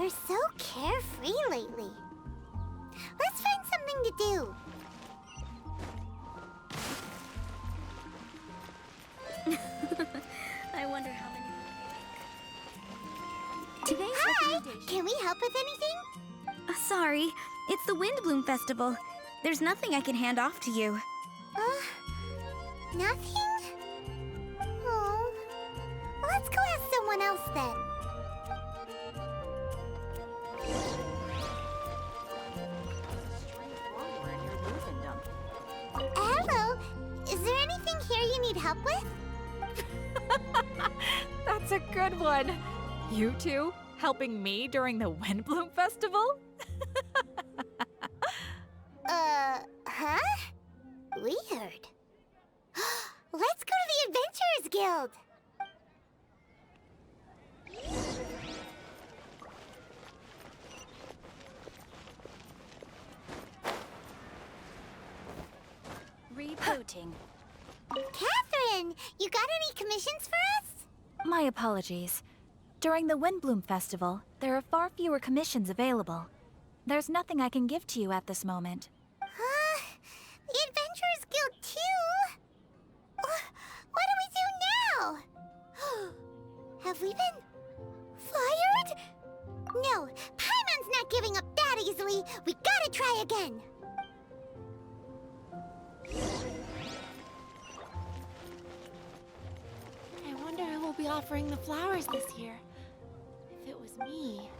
We're so carefree lately. Let's find something to do. I wonder how many will take. Today's Hi! recommendation. Can we help with anything? Sorry, it's the Windblume Festival. There's nothing I can hand off to you. Nothing? Oh. Let's go ask someone else then. Hello? Is there anything here you need help with? That's a good one. You two helping me during the Windblume Festival? Huh? Weird. Let's go to the Adventurers Guild. Rebooting. Catherine, you got any commissions for us? My apologies. During the Windblume Festival, there are far fewer commissions available. There's nothing I can give to you at this moment. The Adventurers Guild too? What do we do now? Have we been fired? No, Paimon's not giving up that easily. We gotta try again. I wonder who will be offering the flowers this year. If it was me.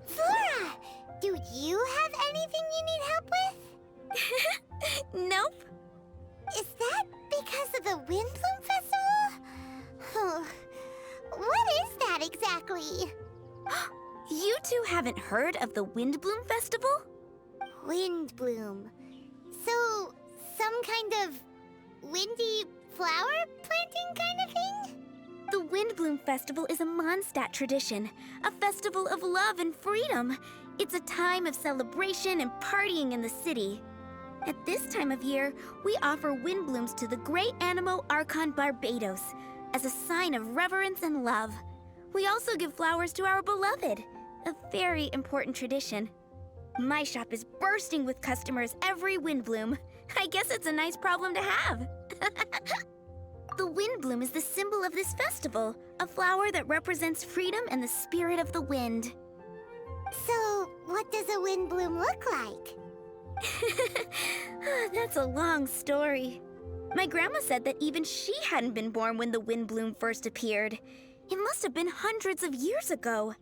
Flora, do you have anything you need help with? Nope. Is that because of the Windblume Festival? What is that exactly? You two haven't heard of the Windblume Festival? Windblume. So, some kind of windy flower planting kind of thing? The Windblume Festival is a Mondstadt tradition, a festival of love and freedom. It's a time of celebration and partying in the city. At this time of year, we offer windblooms to the great Animo Archon Barbados as a sign of reverence and love. We also give flowers to our beloved, a very important tradition. My shop is bursting with customers every Windblume. I guess it's a nice problem to have. The Windblume is the symbol of this festival, a flower that represents freedom and the spirit of the wind. So, what does a windbloom look like? That's a long story. My grandma said that even she hadn't been born when the Windblume first appeared. It must have been hundreds of years ago.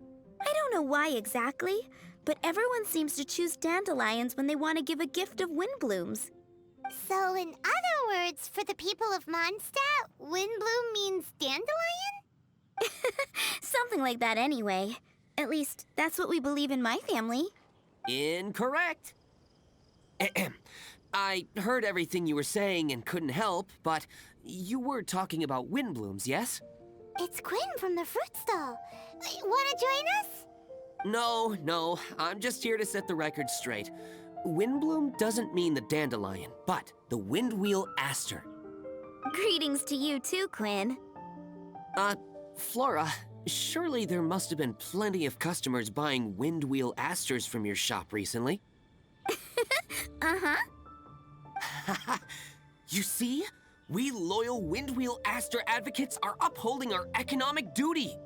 I don't know why exactly, but everyone seems to choose dandelions when they want to give a gift of windblooms. So, in other words, for the people of Mondstadt, windbloom means dandelion? Something like that anyway. At least, that's what we believe in my family. Incorrect. I heard everything you were saying and couldn't help, but you were talking about windblooms, yes? It's Quinn from the fruit stall. Wanna join us? No, I'm just here to set the record straight. Windbloom doesn't mean the dandelion, but the windwheel aster. Greetings to you too, Quinn. Flora, surely there must have been plenty of customers buying windwheel asters from your shop recently. Uh-huh. You see? We loyal Windwheel Aster advocates are upholding our economic duty.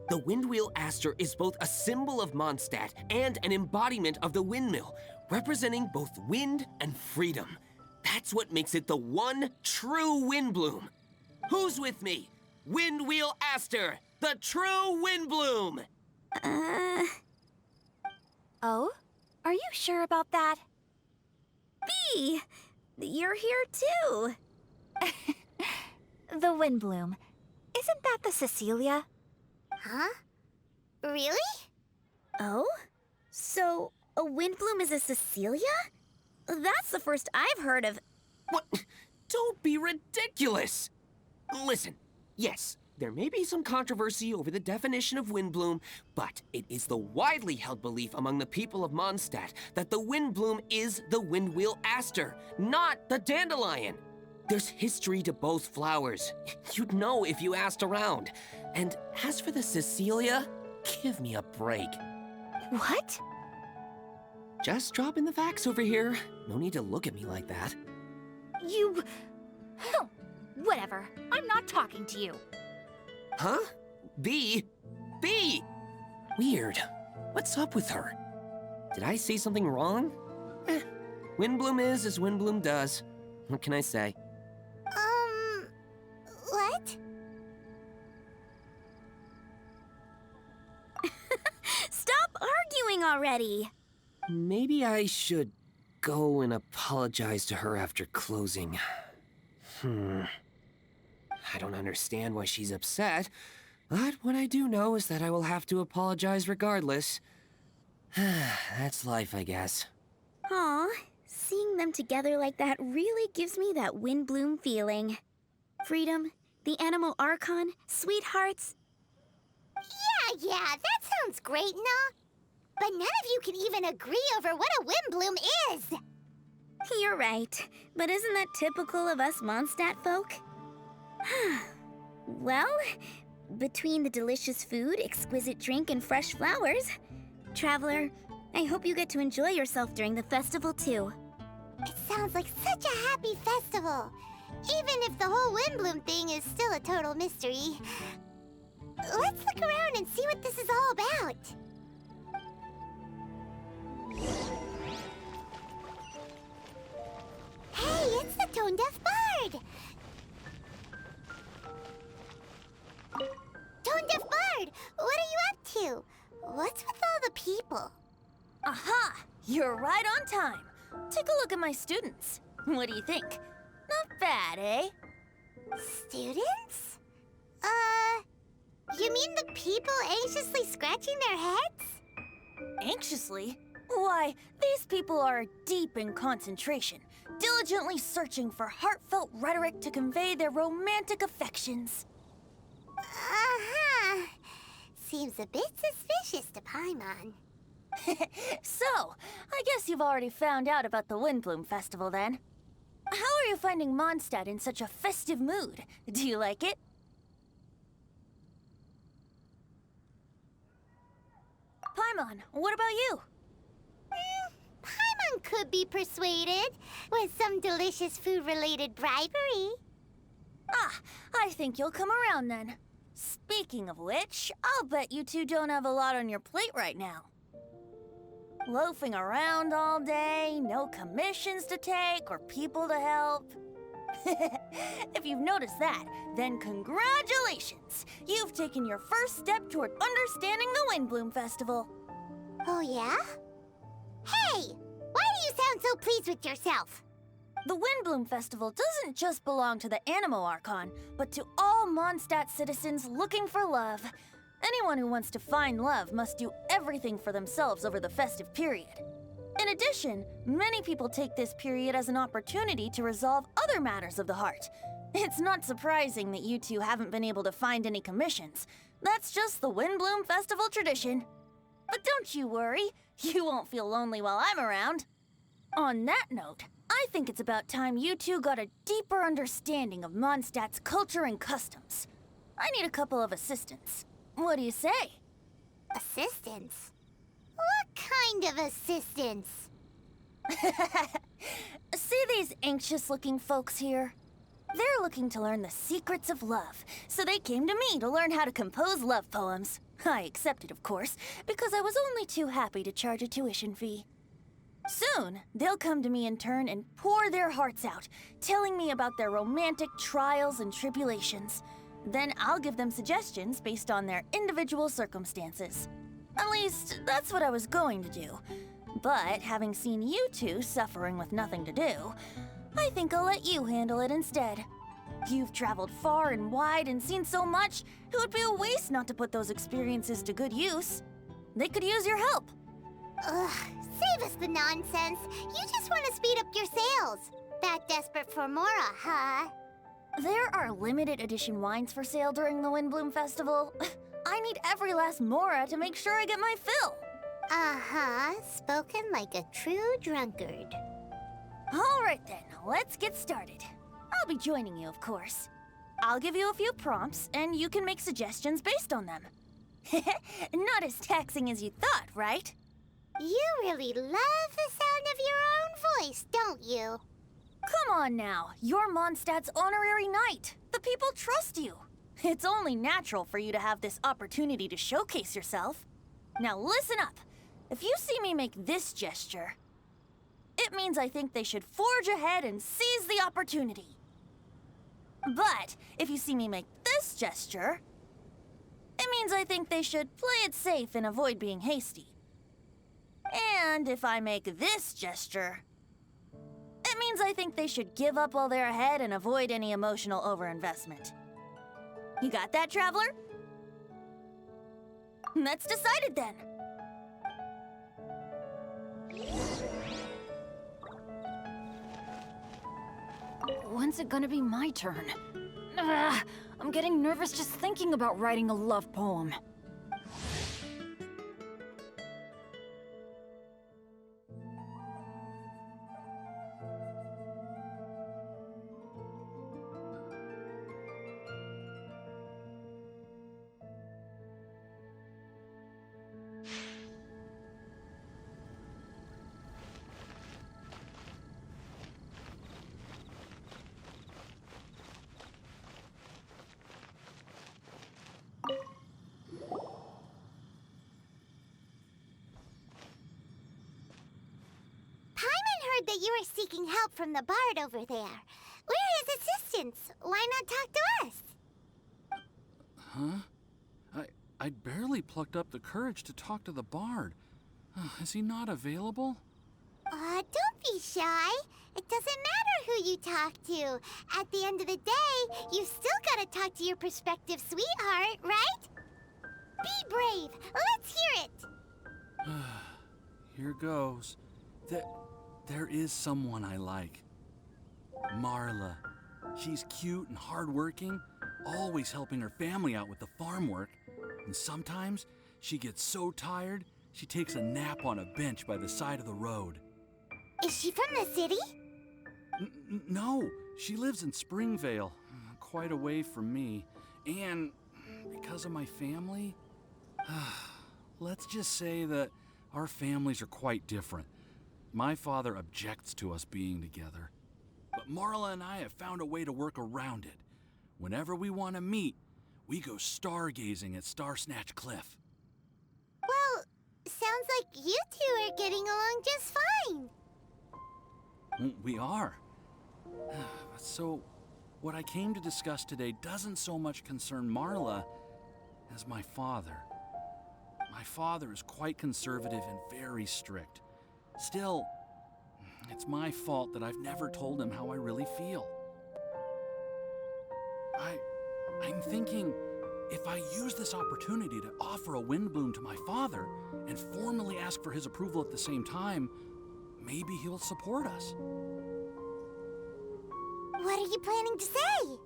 The Windwheel Aster is both a symbol of Mondstadt and an embodiment of the windmill, representing both wind and freedom. That's what makes it the one true Windbloom. Who's with me? Windwheel Aster, the true Windbloom! Oh? Are you sure about that? Bee! You're here too. The Windblume. Isn't that the Cecilia? Huh? Really? Oh? So, a windbloom is a Cecilia? That's the first I've heard of. What? Don't be ridiculous! Listen, yes, there may be some controversy over the definition of Windbloom, but it is the widely held belief among the people of Mondstadt that the Windbloom is the Windwheel Aster, not the dandelion. There's history to both flowers. You'd know if you asked around. And as for the Cecilia, Give me a break. What? Just dropping the facts over here. No need to look at me like that. You... Oh, whatever. I'm not talking to you. Huh? B? B! Weird. What's up with her? Did I say something wrong? Windblume is as Windblume does. What can I say? What? Stop arguing already! Maybe I should go and apologize to her after closing. I don't understand why she's upset, but what I do know is that I will have to apologize regardless. That's life, I guess. Aw, seeing them together like that really gives me that Windblume feeling. Freedom, the Animal Archon, sweethearts. Yeah, that sounds great and all. But none of you can even agree over what a Windblume is. You're right, but isn't that typical of us Mondstadt folk? Well, between the delicious food, exquisite drink, and fresh flowers, Traveler, I hope you get to enjoy yourself during the festival too. It sounds like such a happy festival. Even if the whole Windblume thing is still a total mystery. Let's look around and see what this is all about. Hey, it's the Tone-Deaf Bard! Tone-Deaf Bard, what are you up to? What's with all the people? Aha! You're right on time. Take a look at my students. What do you think? Not bad, eh? Students? You mean the people anxiously scratching their heads? Anxiously? Why, these people are deep in concentration, diligently searching for heartfelt rhetoric to convey their romantic affections. Uh-huh. Seems a bit suspicious to Paimon. So, I guess you've already found out about the Windblume Festival then. How are you finding Mondstadt in such a festive mood? Do you like it? Paimon, what about you? Paimon could be persuaded with some delicious food-related bribery. Ah, I think you'll come around then. Speaking of which, I'll bet you two don't have a lot on your plate right now. Loafing around all day, no commissions to take or people to help. If you've noticed that, then congratulations! You've taken your first step toward understanding the Windblume Festival. Oh, yeah? Hey! Why do you sound so pleased with yourself? The Windblume Festival doesn't just belong to the Animal Archon, but to all Mondstadt citizens looking for love. Anyone who wants to find love must do everything for themselves over the festive period. In addition, many people take this period as an opportunity to resolve other matters of the heart. It's not surprising that you two haven't been able to find any commissions. That's just the Windblume Festival tradition. But don't you worry, you won't feel lonely while I'm around. On that note, I think it's about time you two got a deeper understanding of Mondstadt's culture and customs. I need a couple of assistants. What do you say? Assistance? What kind of assistance? See these anxious-looking folks here? They're looking to learn the secrets of love, so they came to me to learn how to compose love poems. I accepted, of course, because I was only too happy to charge a tuition fee. Soon, they'll come to me in turn and pour their hearts out, telling me about their romantic trials and tribulations. Then I'll give them suggestions based on their individual circumstances. At least, that's what I was going to do. But having seen you two suffering with nothing to do, I think I'll let you handle it instead. You've traveled far and wide and seen so much, it would be a waste not to put those experiences to good use. They could use your help. Ugh, save us the nonsense. You just want to speed up your sales. That desperate for more, huh? There are limited edition wines for sale during the Windblume Festival. I need every last mora to make sure I get my fill. Uh-huh, spoken like a true drunkard. All right then, let's get started. I'll be joining you, of course. I'll give you a few prompts, and you can make suggestions based on them. Not as taxing as you thought, right? You really love the sound of your own voice, don't you? Come on now, you're Mondstadt's honorary knight. The people trust you. It's only natural for you to have this opportunity to showcase yourself. Now listen up. If you see me make this gesture, it means I think they should forge ahead and seize the opportunity. But if you see me make this gesture, it means I think they should play it safe and avoid being hasty. And if I make this gesture, it means I think they should give up while they're ahead and avoid any emotional overinvestment. You got that, Traveler? That's decided then. When's it gonna be my turn? Ugh, I'm getting nervous just thinking about writing a love poem. Heard that you were seeking help from the bard over there. We're his assistants. Why not talk to us? Huh? I'd barely plucked up the courage to talk to the bard. Is he not available? Don't be shy. It doesn't matter who you talk to. At the end of the day, you still gotta talk to your prospective sweetheart, right? Be brave. Let's hear it. Here goes. There is someone I like. Marla. She's cute and hardworking, always helping her family out with the farm work. And sometimes she gets so tired, she takes a nap on a bench by the side of the road. Is she from the city? No, she lives in Springvale, quite away from me. And because of my family, let's just say that our families are quite different. My father objects to us being together. But Marla and I have found a way to work around it. Whenever we want to meet, we go stargazing at Star Snatch Cliff. Well, sounds like you two are getting along just fine. We are. So, what I came to discuss today doesn't so much concern Marla as my father. My father is quite conservative and very strict. Still, it's my fault that I've never told him how I really feel. I'm thinking if I use this opportunity to offer a Windblume to my father and formally ask for his approval at the same time, maybe he'll support us. What are you planning to say?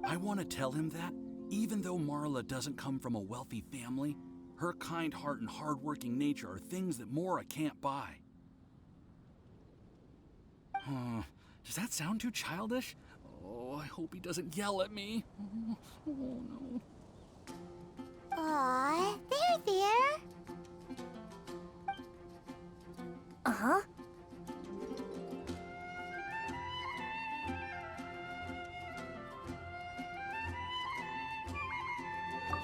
I want to tell him that, even though Marla doesn't come from a wealthy family, her kind heart and hardworking nature are things that Mora can't buy. Does that sound too childish? Oh, I hope he doesn't yell at me. Oh no. Aw, there. Uh-huh.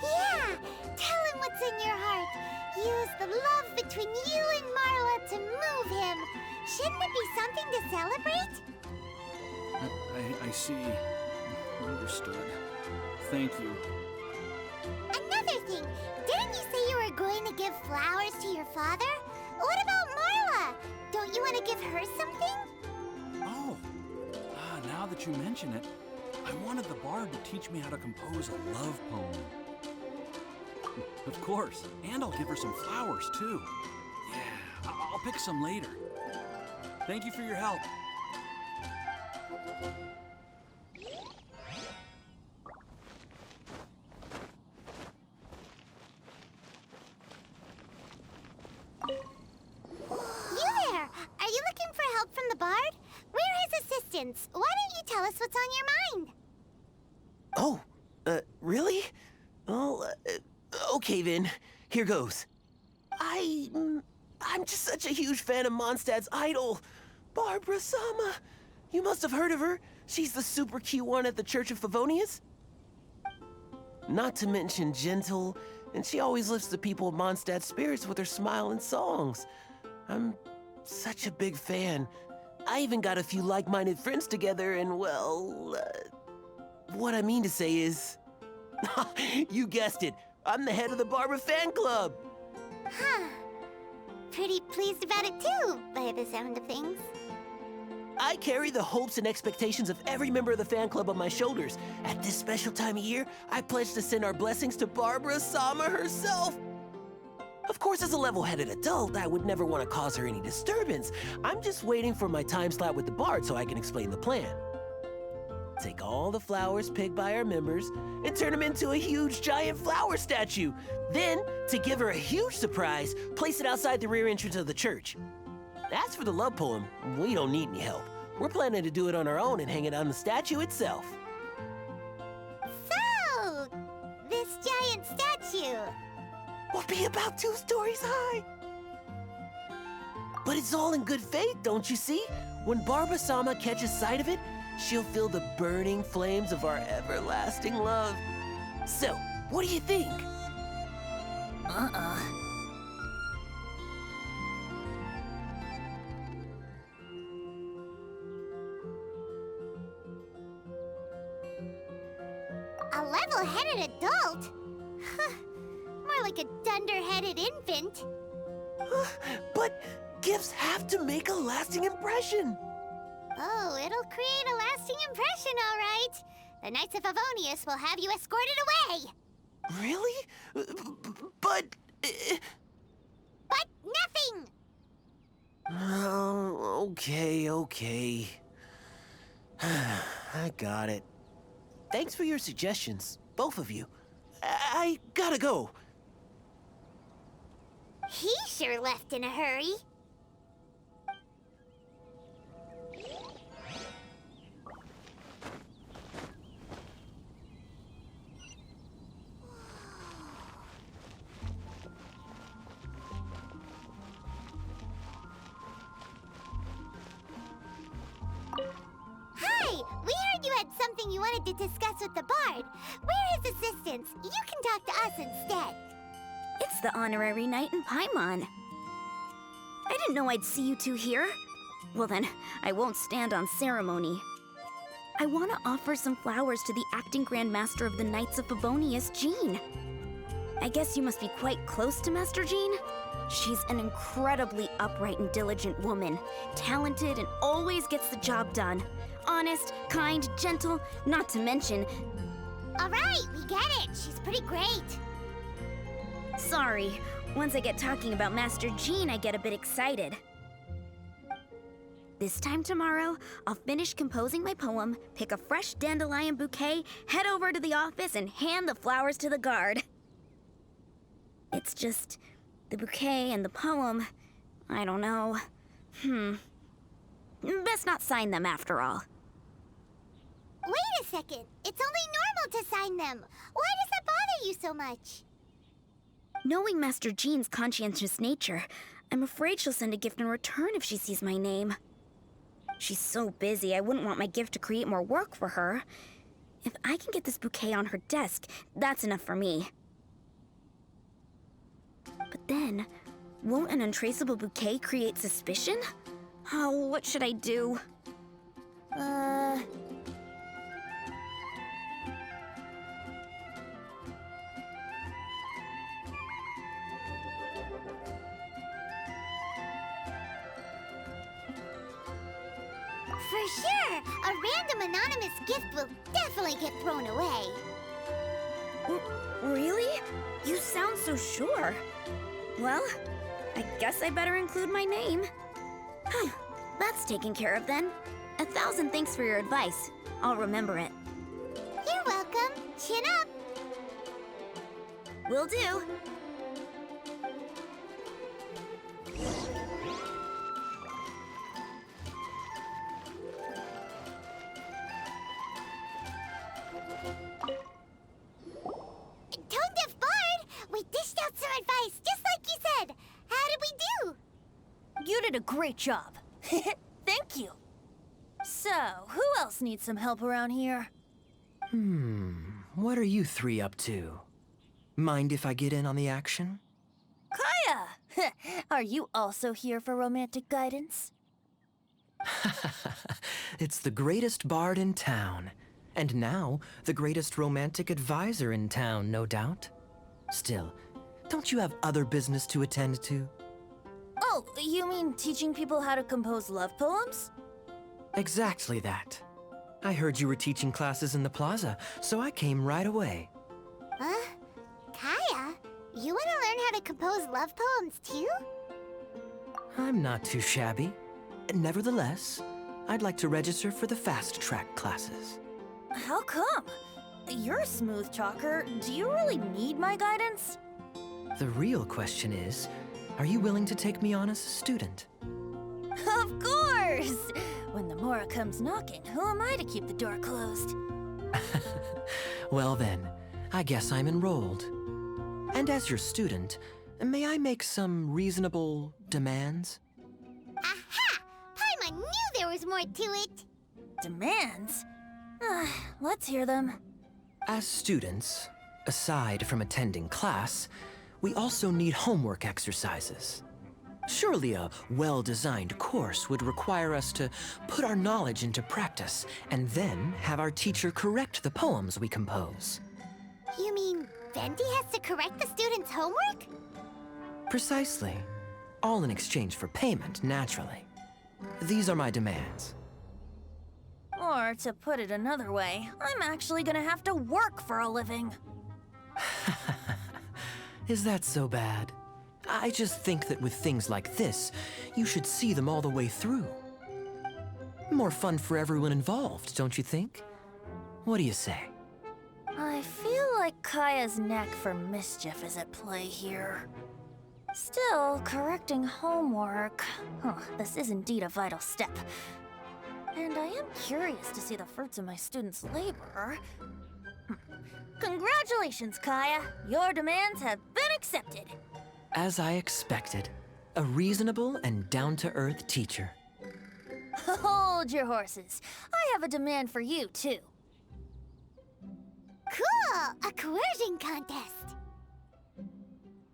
Yeah! Tell him what's in your heart. Use the love between you and Marla to move him. Shouldn't it be something to celebrate? I see. Understood. Thank you. Another thing, didn't you say you were going to give flowers to your father? What about Marla? Don't you want to give her something? Oh, now that you mention it, I wanted the bard to teach me how to compose a love poem. Of course, and I'll give her some flowers too. Yeah, I'll pick some later. Thank you for your help. You there! Are you looking for help from the bard? We're his assistants. Why don't you tell us what's on your mind? Oh, really? Well, Okay then, here goes. I'm just such a huge fan of Mondstadt's idol, Barbara Sama. You must have heard of her. She's the super cute one at the Church of Favonius. Not to mention gentle, and she always lifts the people of Mondstadt's spirits with her smile and songs. I'm such a big fan. I even got a few like-minded friends together, and well, what I mean to say is, you guessed it, I'm the head of the Barbara fan club. Huh. Pretty pleased about it too, by the sound of things. I carry the hopes and expectations of every member of the fan club on my shoulders. At this special time of year, I pledge to send our blessings to Barbara Sama herself. Of course, as a level-headed adult, I would never want to cause her any disturbance. I'm just waiting for my time slot with the bard so I can explain the plan. Take all the flowers picked by our members and turn them into a huge giant flower statue. Then, to give her a huge surprise, place it outside the rear entrance of the church. As for the love poem, we don't need any help. We're planning to do it on our own and hang it on the statue itself. So, this giant statue will be about 2 stories high. But it's all in good faith, don't you see? When Barbara Sama catches sight of it, she'll feel the burning flames of our everlasting love. So, what do you think? A level-headed adult? More like a dunder-headed infant. But gifts have to make a lasting impression. Oh, it'll create a lasting impression, all right. The Knights of Favonius will have you escorted away. Really? But... But nothing! Oh, okay. I got it. Thanks for your suggestions, both of you. I gotta go. He sure left in a hurry. Hi! We heard you had something you wanted to discuss with the bard. We're his assistants. You can talk to us instead. It's the honorary knight in Paimon. I didn't know I'd see you two here. Well then, I won't stand on ceremony. I want to offer some flowers to the acting Grand Master of the Knights of Favonius, Jean. I guess you must be quite close to Master Jean? She's an incredibly upright and diligent woman, talented and always gets the job done. Honest, kind, gentle, not to mention... All right, we get it. She's pretty great. Sorry, once I get talking about Master Jean, I get a bit excited. This time tomorrow, I'll finish composing my poem, pick a fresh dandelion bouquet, head over to the office, and hand the flowers to the guard. It's just... the bouquet and the poem... I don't know. Best not sign them after all. Wait a second. It's only normal to sign them. Why does that bother you so much? Knowing Master Jean's conscientious nature, I'm afraid she'll send a gift in return if she sees my name. She's so busy, I wouldn't want my gift to create more work for her. If I can get this bouquet on her desk, that's enough for me. But then, won't an untraceable bouquet create suspicion? Oh, what should I do? For sure, a random anonymous gift will definitely get thrown away. Really? You sound so sure. Well, I guess I better include my name. That's taken care of then. 1,000 thanks for your advice. I'll remember it. You're welcome. Chin up. Will do. Tone Deaf Bard, we a great job. Thank you. So, who else needs some help around here? What are you three up to? Mind if I get in on the action? Kaya! Are you also here for romantic guidance? It's the greatest bard in town. And now, the greatest romantic advisor in town, no doubt. Still, don't you have other business to attend to? Oh, you mean teaching people how to compose love poems? Exactly that. I heard you were teaching classes in the plaza, so I came right away. Huh? Kaya, you want to learn how to compose love poems too? I'm not too shabby. Nevertheless, I'd like to register for the fast-track classes. How come? You're a smooth talker. Do you really need my guidance? The real question is, are you willing to take me on as a student? Of course! When the Mora comes knocking, who am I to keep the door closed? Well then, I guess I'm enrolled. And as your student, may I make some reasonable demands? Aha! Paimon knew there was more to it! Demands? Let's hear them. As students, aside from attending class, we also need homework exercises. Surely a well-designed course would require us to put our knowledge into practice and then have our teacher correct the poems we compose. You mean Venti has to correct the students' homework? Precisely. All in exchange for payment, naturally. These are my demands. Or, to put it another way, I'm actually gonna have to work for a living. Is that so bad? I just think that with things like this, you should see them all the way through. More fun for everyone involved, don't you think? What do you say? I feel like Kaya's knack for mischief is at play here. Still, correcting homework. This is indeed a vital step. And I am curious to see the fruits of my students' labor. Congratulations, Kaya! Your demands have been accepted. As I expected, a reasonable and down-to-earth teacher. Hold your horses. I have a demand for you, too. Cool! A coercion contest!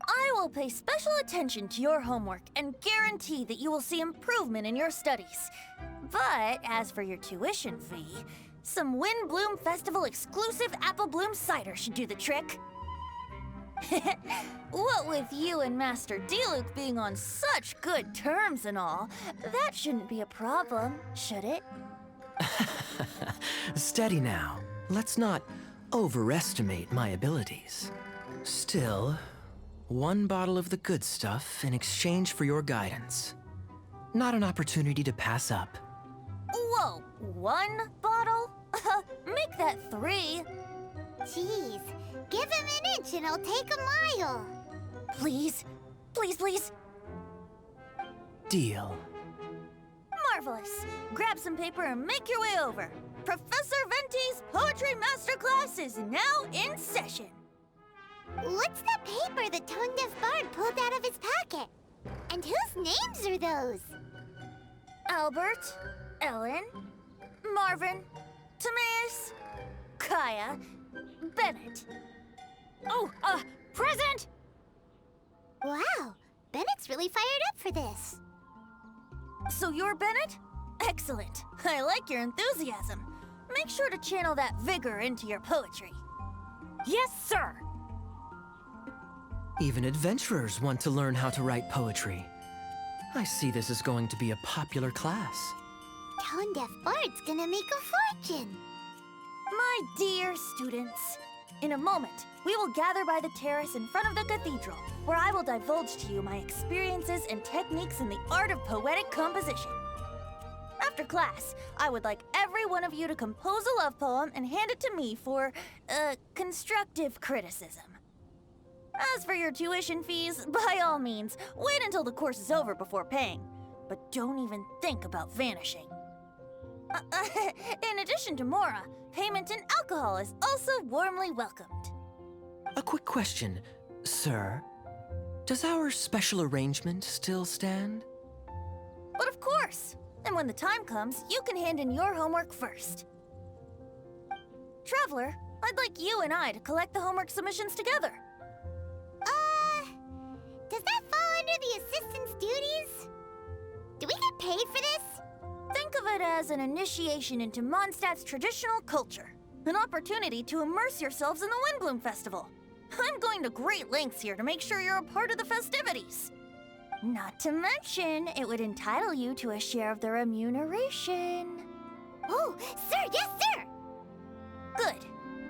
I will pay special attention to your homework and guarantee that you will see improvement in your studies. But as for your tuition fee, some Windblume Festival exclusive Apple Bloom cider should do the trick. What with you and Master D-Luke being on such good terms and all, that shouldn't be a problem, should it? Steady now. Let's not overestimate my abilities. Still, one bottle of the good stuff in exchange for your guidance. Not an opportunity to pass up. Whoa, one bottle? Make that 3. Jeez, give him an inch and I'll take a mile. Please, please, please. Deal. Marvelous. Grab some paper and make your way over. Professor Venti's Poetry Masterclass is now in session. What's the paper the tone-deaf bard pulled out of his pocket? And whose names are those? Albert, Ellen, Marvin, Timaeus, Kaya, Bennett. Oh, present! Wow, Bennett's really fired up for this. So you're Bennett? Excellent. I like your enthusiasm. Make sure to channel that vigor into your poetry. Yes, sir! Even adventurers want to learn how to write poetry. I see this is going to be a popular class. Tone-deaf bard's gonna make a fortune. My dear students, in a moment, we will gather by the terrace in front of the cathedral, where I will divulge to you my experiences and techniques in the art of poetic composition. After class, I would like every one of you to compose a love poem and hand it to me for, constructive criticism. As for your tuition fees, by all means, wait until the course is over before paying. But don't even think about vanishing. In addition to Mora, payment in alcohol is also warmly welcomed. A quick question, sir. Does our special arrangement still stand? course. And when the time comes, you can hand in your homework first. Traveler, I'd like you and I to collect the homework submissions together. Does that fall under the assistant's duties? Do we get paid for this? Think of it as an initiation into Mondstadt's traditional culture. An opportunity to immerse yourselves in the Windblume Festival. I'm going to great lengths here to make sure you're a part of the festivities. Not to mention, it would entitle you to a share of the remuneration. Oh, sir, yes, sir! Good.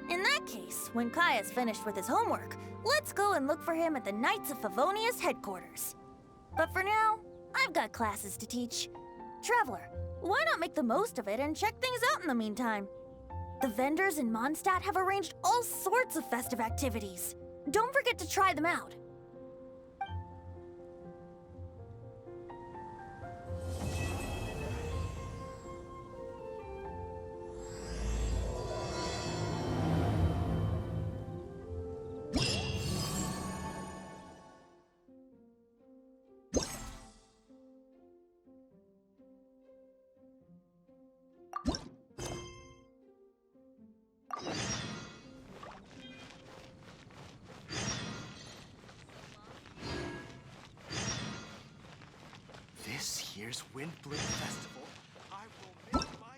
In that case, when Kai is finished with his homework, let's go and look for him at the Knights of Favonia's headquarters. But for now, I've got classes to teach. Traveler, why not make the most of it and check things out in the meantime? The vendors in Mondstadt have arranged all sorts of festive activities. Don't forget to try them out. This year's Windblume Festival, I will make my...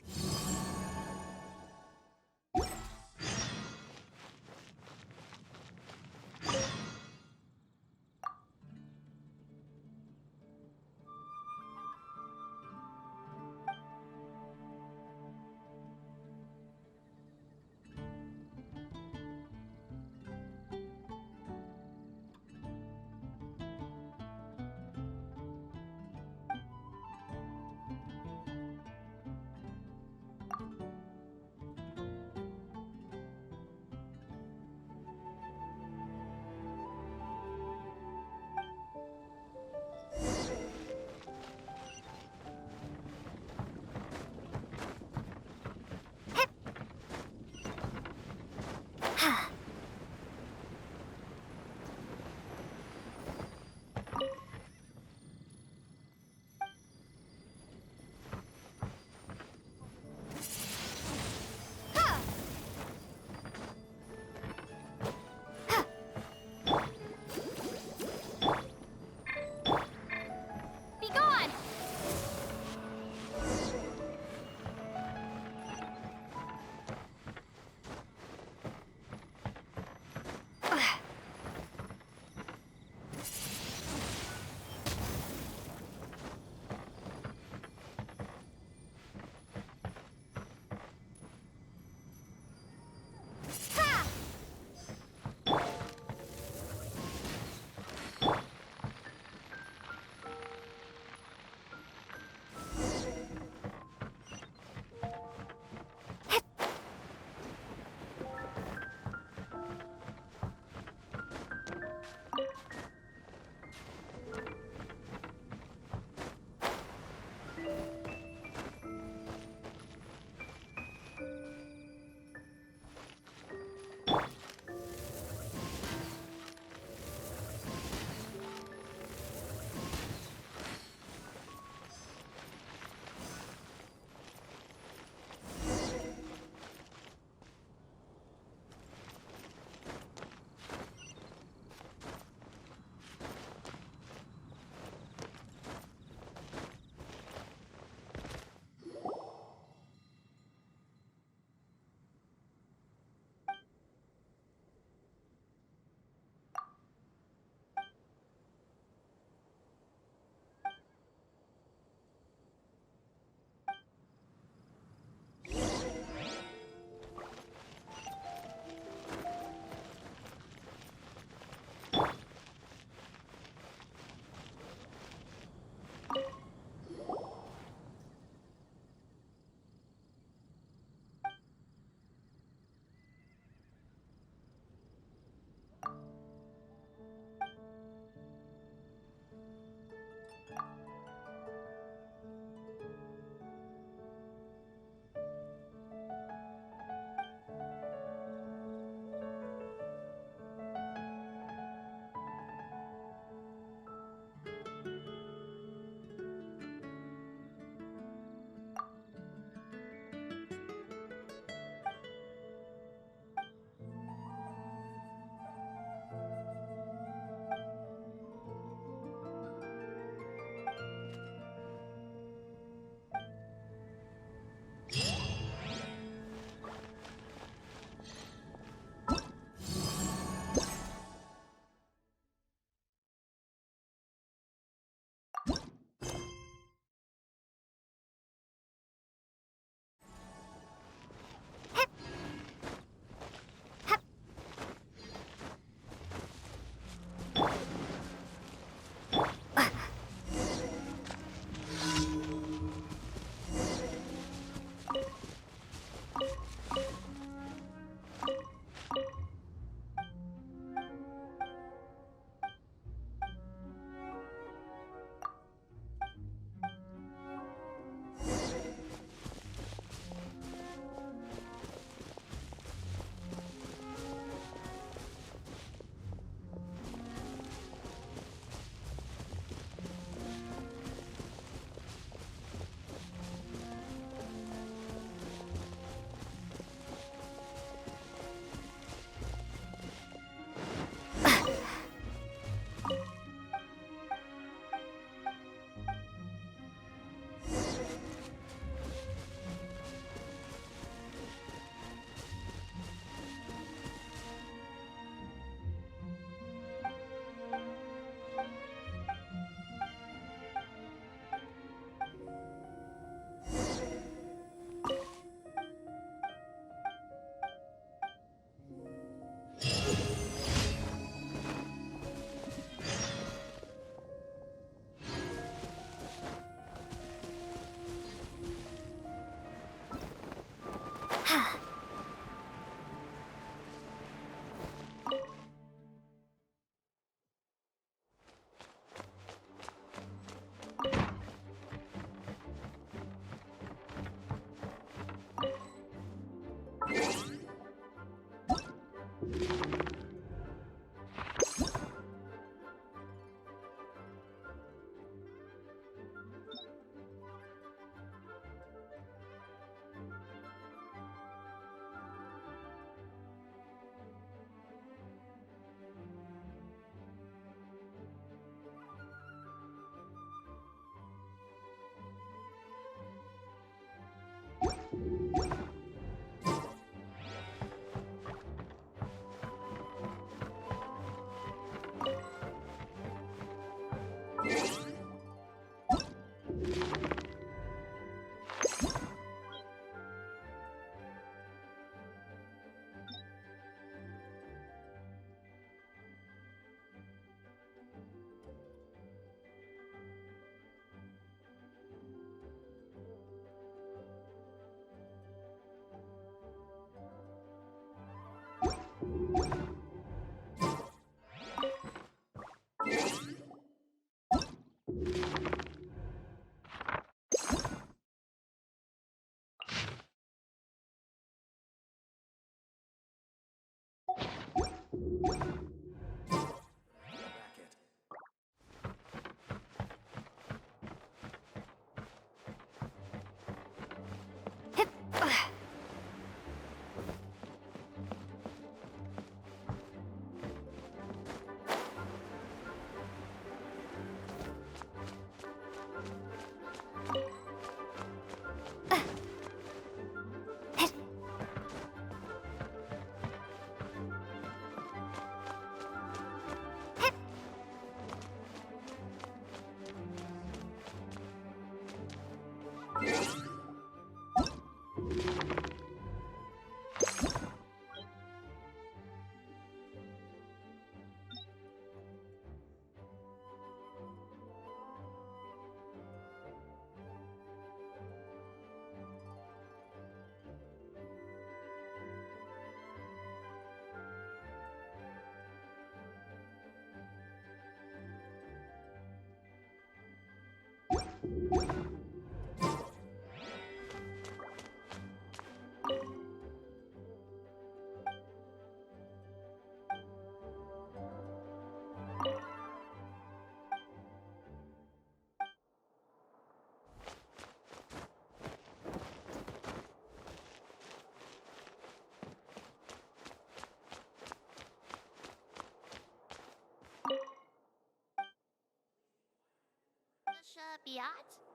Biatch?